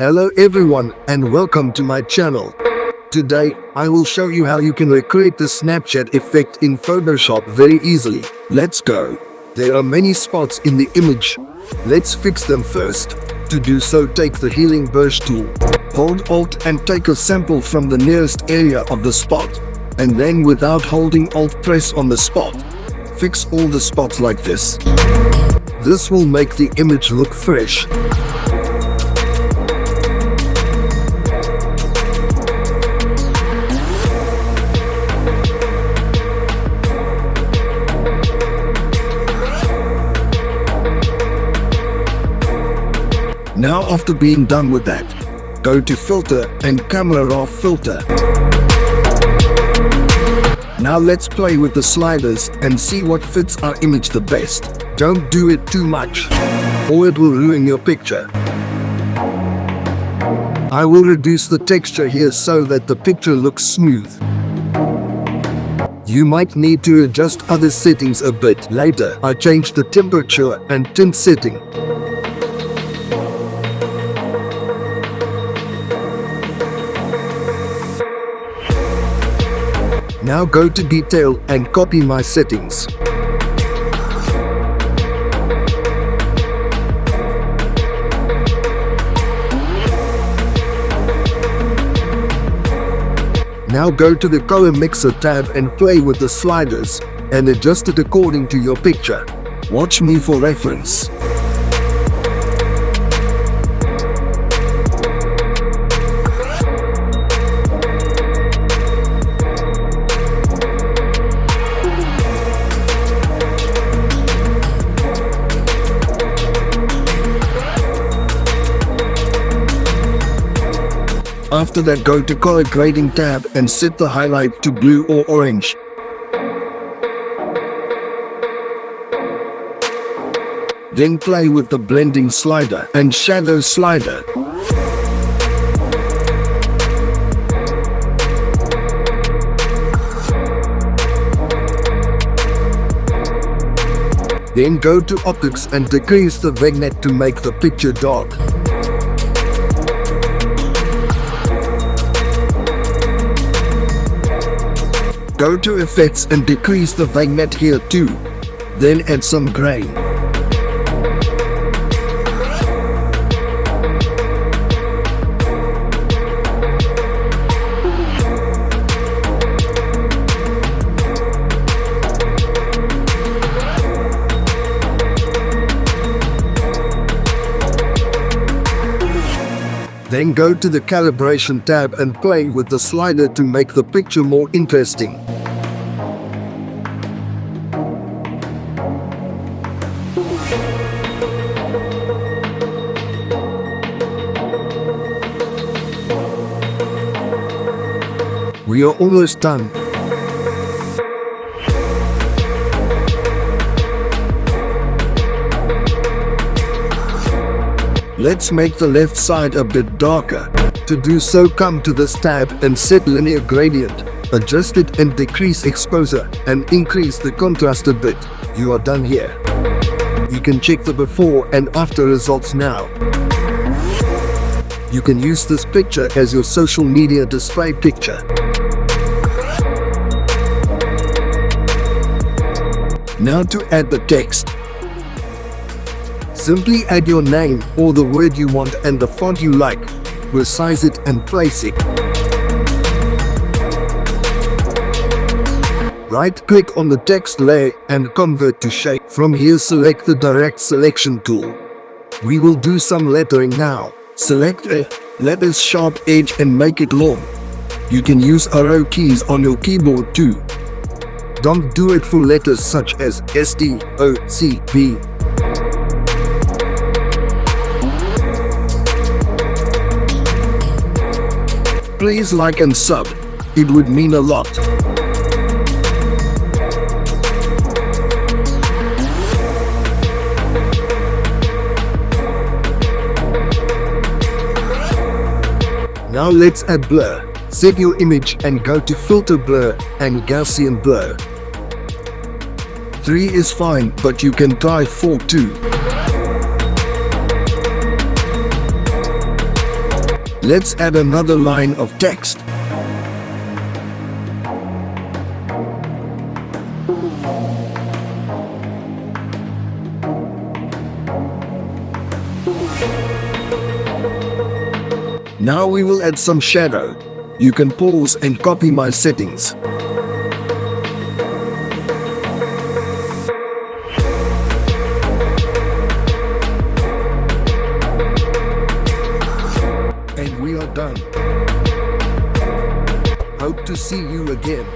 Hello everyone and welcome to my channel. Today, I will show you how you can recreate the Snapchat effect in Photoshop very easily. Let's go. There are many spots in the image. Let's fix them first. To do so, take the healing brush tool. Hold Alt and take a sample from the nearest area of the spot. And then without holding Alt, press on the spot. Fix all the spots like this. This will make the image look fresh. Now after being done with that, go to Filter and Camera Raw Filter. Now let's play with the sliders and see what fits our image the best. Don't do it too much, or it will ruin your picture. I will reduce the texture here so that the picture looks smooth. You might need to adjust other settings a bit later. I changed the temperature and tint setting. Now go to Detail and copy my settings. Now go to the Color Mixer tab and play with the sliders and adjust it according to your picture. Watch me for reference. After that, go to Color Grading tab and set the highlight to blue or orange. Then play with the blending slider and shadow slider. Then go to Optics and decrease the vignette to make the picture dark. Go to Effects and decrease the vignette here too. Then add some grain. Then go to the Calibration tab and play with the slider to make the picture more interesting. We are almost done. Let's make the left side a bit darker. To do so, come to this tab and set Linear Gradient. Adjust it and decrease exposure and increase the contrast a bit. You are done here. You can check the before and after results now. You can use this picture as your social media display picture. Now to add the text. Simply add your name or the word you want and the font you like. Resize it and place it. Right-click on the text layer and convert to shape. From here, select the Direct Selection tool. We will do some lettering now. Select a letter's sharp edge and make it long. You can use arrow keys on your keyboard too. Don't do it for letters such as S, T, O, C, B. Please like and sub. It would mean a lot. Now let's add blur. Set your image and go to Filter Blur and Gaussian Blur. 3 is fine, but you can try 4 too. Let's add another line of text. Now we will add some shadow. You can pause and copy my settings. And we are done. Hope to see you again.